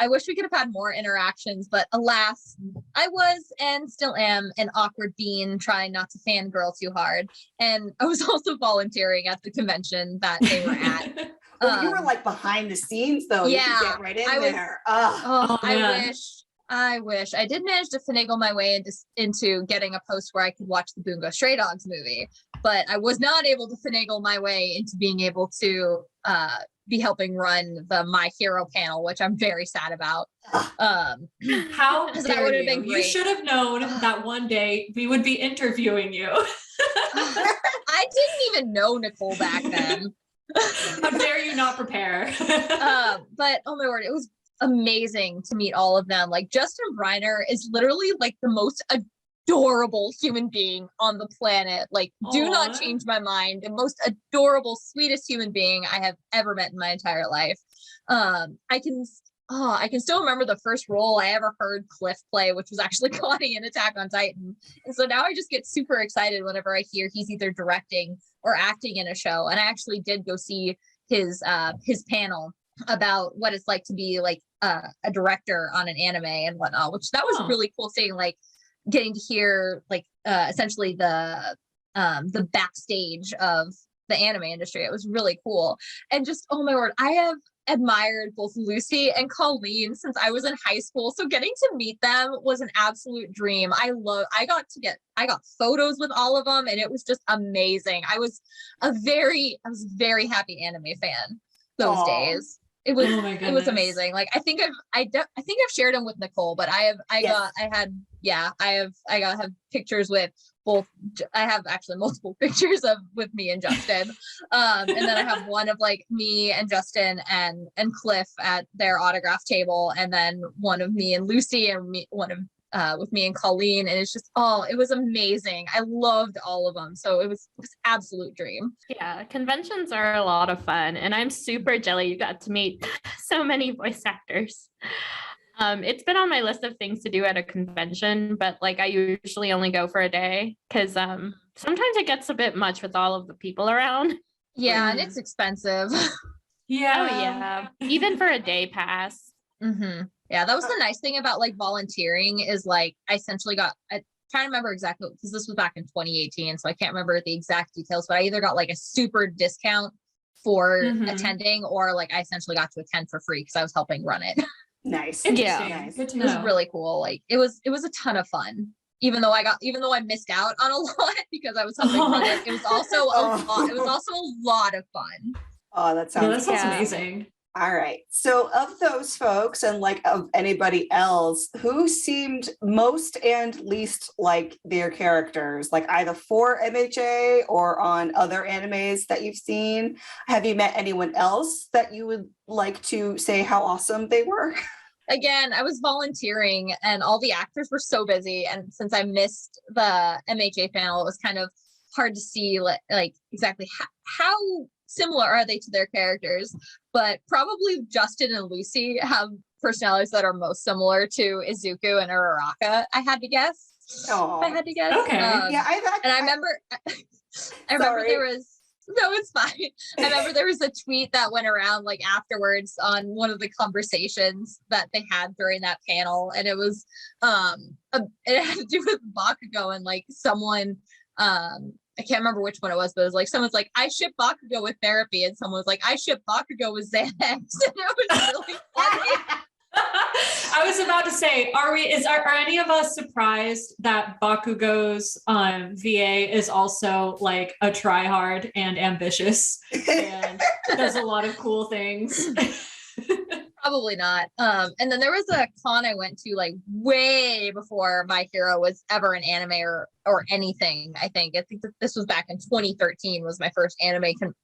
wish we could have had more interactions, but alas, I was and still am an awkward bean trying not to fangirl too hard. And I was also volunteering at the convention that they were at. Well, you were behind the scenes though. You yeah, could get right in I was- there. Oh, man. I wish I did manage to finagle my way into getting a post where I could watch the Bungo Stray Dogs movie, but I was not able to finagle my way into being able to be helping run the My Hero panel, which I'm very sad about. How 'Cause that dare would have you? been You great. should have known that one day we would be interviewing you. I didn't even know Nicole back then. How dare you not prepare? But oh my word, it was amazing to meet all of them. Justin Briner is literally the most adorable human being on the planet. Do not Aw. change my mind. The most adorable, sweetest human being I have ever met in my entire life. I can still remember the first role I ever heard Cliff play, which was actually Connie in Attack on Titan. And so now I just get super excited whenever I hear he's either directing or acting in a show. And I actually did go see his panel about what it's like to be a director on an anime and whatnot, which that was Oh. really cool seeing, getting to hear essentially the backstage of the anime industry. It was really cool. And just, oh my word, I have admired both Lucy and Colleen since I was in high school. So getting to meet them was an absolute dream. I got photos with all of them, and it was just amazing. I was a very happy anime fan those Aw. days. It was Oh my it was goodness. amazing. I think I've shared them with Nicole, but I have pictures with both. I have actually multiple pictures with me and Justin. And then I have one of me and Justin and Cliff at their autograph table, and then one of me and Lucy, and one of with me and Colleen, and it's just it was amazing. I loved all of them, so it was absolute dream. Yeah, conventions are a lot of fun, and I'm super jelly you got to meet so many voice actors. It's been on my list of things to do at a convention, but I usually only go for a day because sometimes it gets a bit much with all of the people around. Yeah, and it's expensive. Yeah. Oh yeah, even for a day pass. Yeah, that was the nice thing about volunteering is I essentially got trying to remember exactly because this was back in 2018, so I can't remember the exact details, but I either got like a super discount for attending, or like I essentially got to attend for free because I was helping run it. Nice. Interesting. Nice. Good to It was know. really cool. Like it was a ton of fun. Even though I missed out on a lot because I was helping run it, it was also a lot of fun. Oh, that No, sounds that sounds Yeah. amazing. All right. So of those folks and like of anybody else, who seemed most and least like their characters, like either for MHA or on other animes that you've seen? Have you met anyone else that you would like to say how awesome they were? Again, I was volunteering and all the actors were so busy. And since I missed the MHA panel, it was kind of hard to see like exactly how similar are they to their characters. But probably Justin and Lucy have personalities that are most similar to Izuku and Uraraka, I had to guess. Oh, I had to guess. Okay. yeah, And I remember there was, no, it's fine. I remember there was a tweet that went around like afterwards on one of the conversations that they had during that panel. And it was, it had to do with Bakugo and like someone, I can't remember which one it was, but it was like, someone's like, I ship Bakugo with therapy. And someone was like, I ship Bakugo with Xanax. And it was really funny. I was about to say, are any of us surprised that Bakugo's VA is also like a tryhard and ambitious and does a lot of cool things? Probably not. And then there was a con I went to like way before My Hero was ever an anime or anything. I think that this was back in 2013 was my first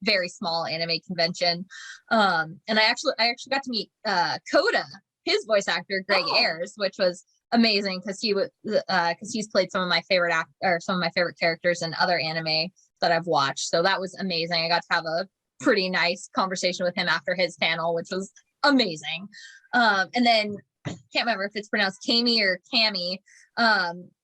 very small anime convention. And I actually got to meet Coda, his voice actor Greg Ayers, which was amazing because he's played some of my favorite characters in other anime that I've watched. So that was amazing. I got to have a pretty nice conversation with him after his panel, which was amazing. And then I can't remember if it's pronounced Kami or Cami,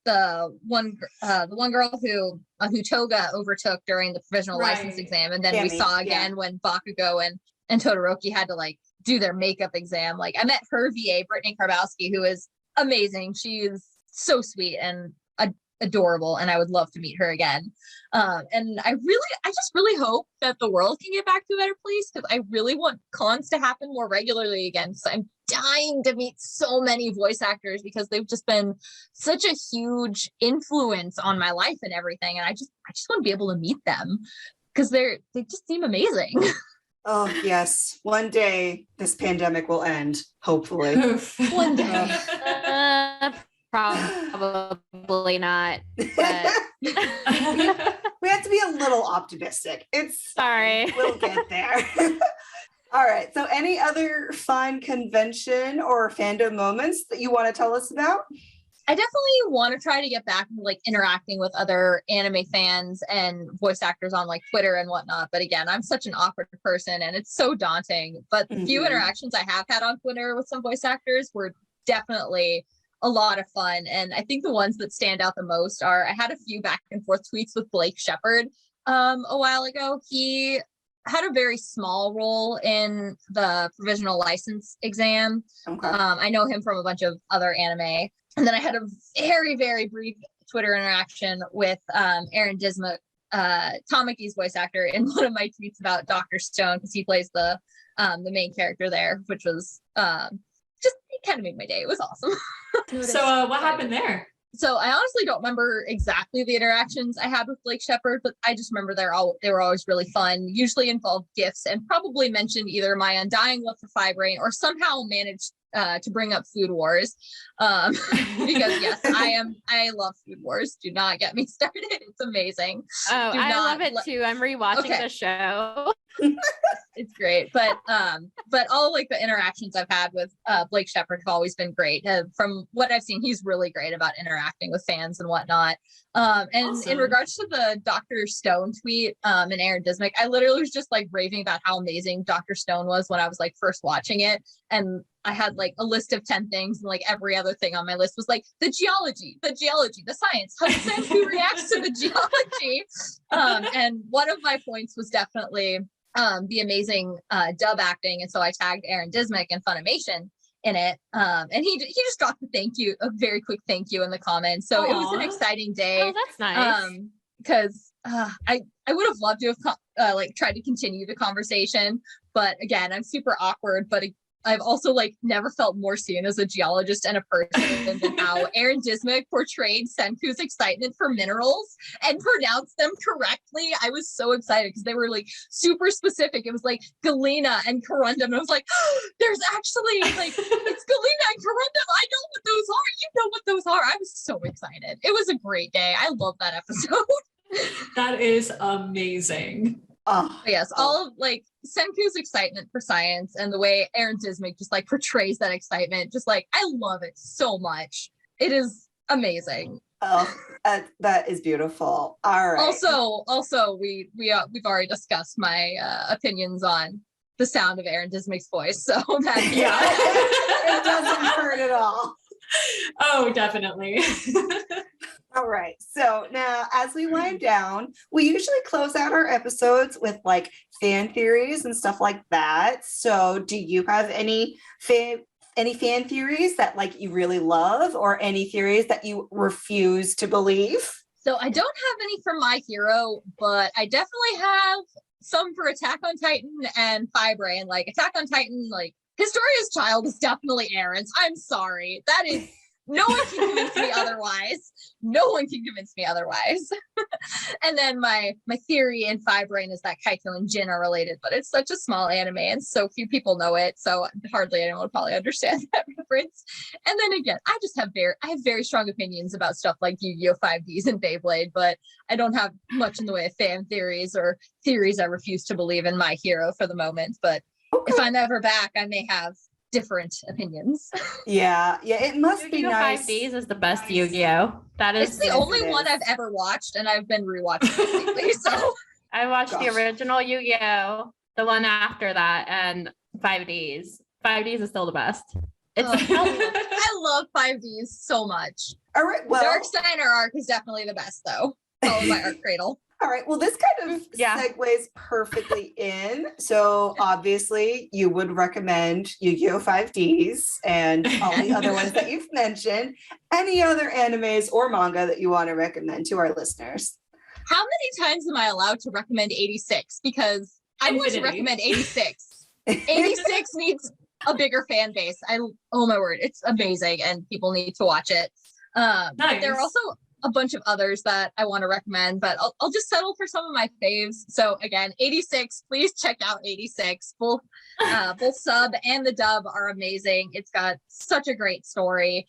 the one girl who Toga overtook during the provisional license exam, and then Cami, we saw again when Bakugo and Todoroki had to like do their makeup exam. Like I met her VA, Brittany Karbowski, who is amazing. She is so sweet and adorable, and I would love to meet her again. And I just really hope that the world can get back to a better place, because I really want cons to happen more regularly again, because I'm dying to meet so many voice actors because they've just been such a huge influence on my life and everything, and I just want to be able to meet them because they just seem amazing. Oh, yes. One day this pandemic will end, hopefully. One day. Probably not. But We have to be a little optimistic. sorry. We'll get there. All right. So any other fun convention or fandom moments that you want to tell us about? I definitely want to try to get back into like interacting with other anime fans and voice actors on like Twitter and whatnot. But again, I'm such an awkward person and it's so daunting. But the few interactions I have had on Twitter with some voice actors were definitely a lot of fun. And I think the ones that stand out the most are, I had a few back and forth tweets with Blake Shepard a while ago. He had a very small role in the provisional license exam. Okay. I know him from a bunch of other anime. And then I had a very, very brief Twitter interaction with Aaron Dismuke, Tamaki's voice actor, in one of my tweets about Dr. Stone, because he plays the main character there, which was just, it kind of made my day. It was awesome. So what happened there? So I honestly don't remember exactly the interactions I had with Blake Shepard, but I just remember they were always really fun, usually involved gifts, and probably mentioned either my undying love for Fibrain or somehow managed to bring up Food Wars, because yes, I love Food Wars. Do not get me started. It's amazing. Oh, I love it too. I'm rewatching the show. It's great, but all like the interactions I've had with Blake Shepard have always been great. From what I've seen, he's really great about interacting with fans and whatnot. And Awesome. In regards to the Dr. Stone tweet and Aaron Dismuke, I literally was just like raving about how amazing Dr. Stone was when I was like first watching it, and I had like a list of 10 things, and like every other thing on my list was like the geology, the science, how Senku reacts to the geology. And one of my points was definitely the amazing dub acting. And so I tagged Aaron Dismuke in Funimation, in it. And he just dropped a very quick thank you in the comments. So it was an Aw. exciting day. Oh, that's nice. Because I would have loved to have like tried to continue the conversation, but again, I'm super awkward. But I've also like never felt more seen as a geologist and a person than how Aaron Dismuke portrayed Senku's excitement for minerals and pronounced them correctly. I was so excited because they were like super specific. It was like galena and corundum. And I was like, oh, there's actually like it's galena and corundum. I know what those are. You know what those are. I was so excited. It was a great day. I love that episode. That is amazing. Oh, But yes, all of like Senku's excitement for science and the way Aaron Dismuke just like portrays that excitement, just like I love it so much. It is amazing. oh, that is beautiful. All right. Also, we've already discussed my opinions on the sound of Aaron Dismuke's voice, so that Yeah. It doesn't hurt at all. Oh, definitely. All right. So now, as we wind down, we usually close out our episodes with like fan theories and stuff like that. So, do you have any fan theories that like you really love, or any theories that you refuse to believe? So I don't have any for My Hero, but I definitely have some for Attack on Titan and Fibrain. Like Attack on Titan, like Historia's child is definitely Aaron's. I'm sorry. That is no one can convince me otherwise. No one can convince me otherwise. And then my theory in Fibrain is that Kaito and Jin are related, but it's such a small anime and so few people know it, so hardly anyone would probably understand that reference. And then again, I have very strong opinions about stuff like Yu-Gi-Oh! 5Ds and Beyblade, but I don't have much in the way of fan theories or theories I refuse to believe in My Hero for the moment. But if I'm ever back, I may have different opinions. Yeah, it must be Yu-Gi-Oh! nice. 5Ds is the best Yu-Gi-Oh! That is It's the Yes, only it one is. I've ever watched, and I've been rewatching it lately. So I watched the Gosh. original Yu-Gi-Oh! The one after that, and 5Ds. 5Ds is still the best. It's I love 5Ds so much. All right. Well, Dark Steiner arc is definitely the best, though. Followed by Arc Cradle. all right. Well, this kind of Yeah. segues perfectly in. So obviously, you would recommend Yu-Gi-Oh! 5Ds and all the other ones that you've mentioned. Any other animes or manga that you want to recommend to our listeners? How many times am I allowed to recommend 86? Because I want to Infinity. recommend 86. 86 needs a bigger fan base. Oh my word, it's amazing, and people need to watch it. But there are Nice. also a bunch of others that I want to recommend, but I'll just settle for some of my faves. So again, 86, please check out 86. Both sub and the dub are amazing. It's got such a great story.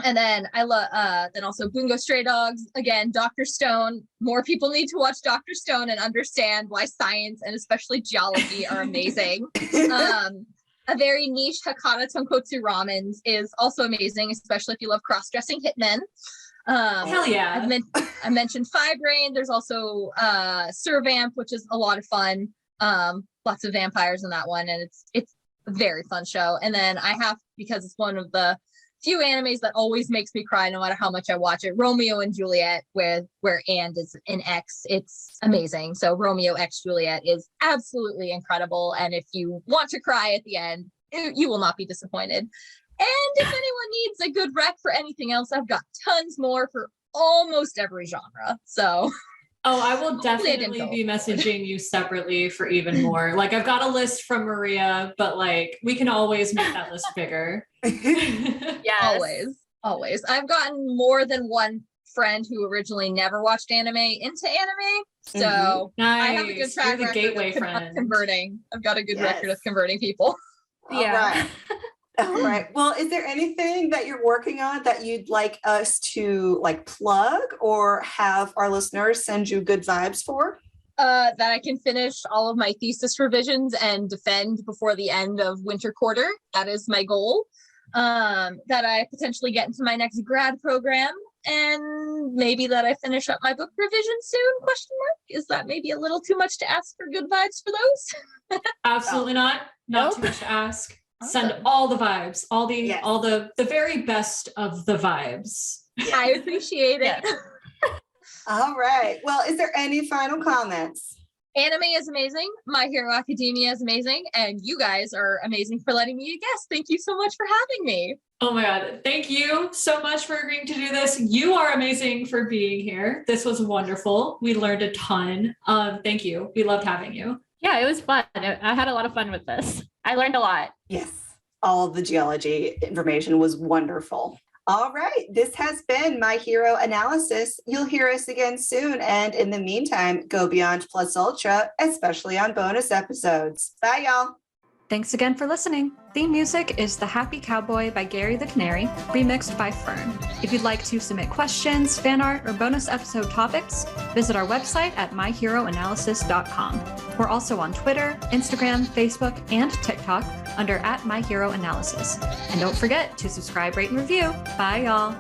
And then I love then also Bungo Stray Dogs. Again, Dr. Stone. More people need to watch Dr. Stone and understand why science and especially geology are amazing. A very niche Hakata Tonkotsu Ramens is also amazing, especially if you love cross-dressing hitmen. Hell yeah. I mentioned Fibrain. There's also Servamp, which is a lot of fun. Lots of vampires in that one, and it's a very fun show. And then I have, because it's one of the few animes that always makes me cry no matter how much I watch it, Romeo and Juliet, where And is an X. It's amazing. So Romeo X Juliet is absolutely incredible, and if you want to cry at the end, you will not be disappointed. And if anyone needs a good rec for anything else, I've got tons more for almost every genre. So Oh, I will Hopefully I didn't definitely go be overboard. messaging you separately for even more. Like I've got a list from Maria, but like we can always make that list bigger. yes. always. I've gotten more than one friend who originally never watched anime into anime. So Nice. I have a good track You're the gateway record of friend. converting. I've got a good record Yes. of converting people. All right. All right. Well, is there anything that you're working on that you'd like us to like plug or have our listeners send you good vibes for? That I can finish all of my thesis revisions and defend before the end of winter quarter. That is my goal. That I potentially get into my next grad program, and maybe that I finish up my book revision soon, question mark. Is that maybe a little too much to ask for good vibes for those? Absolutely not. Not Nope. too much to ask. Send Awesome. all the vibes, all Yes. the very best of the vibes. I appreciate it. Yes. All right. Well, is there any final comments? Anime is amazing. My Hero Academia is amazing. And you guys are amazing for letting me guest. Thank you so much for having me. Oh my God. Thank you so much for agreeing to do this. You are amazing for being here. This was wonderful. We learned a ton. Thank you. We loved having you. Yeah, it was fun. I had a lot of fun with this. I learned a lot. Yes, all of the geology information was wonderful. All right, this has been My Hero Analysis. You'll hear us again soon. And in the meantime, go beyond plus ultra, especially on bonus episodes. Bye, y'all. Thanks again for listening. Theme music is The Happy Cowboy by Gary the Canary, remixed by Fern. If you'd like to submit questions, fan art, or bonus episode topics, visit our website at myheroanalysis.com. We're also on Twitter, Instagram, Facebook, and TikTok under @myheroanalysis. And don't forget to subscribe, rate, and review. Bye, y'all.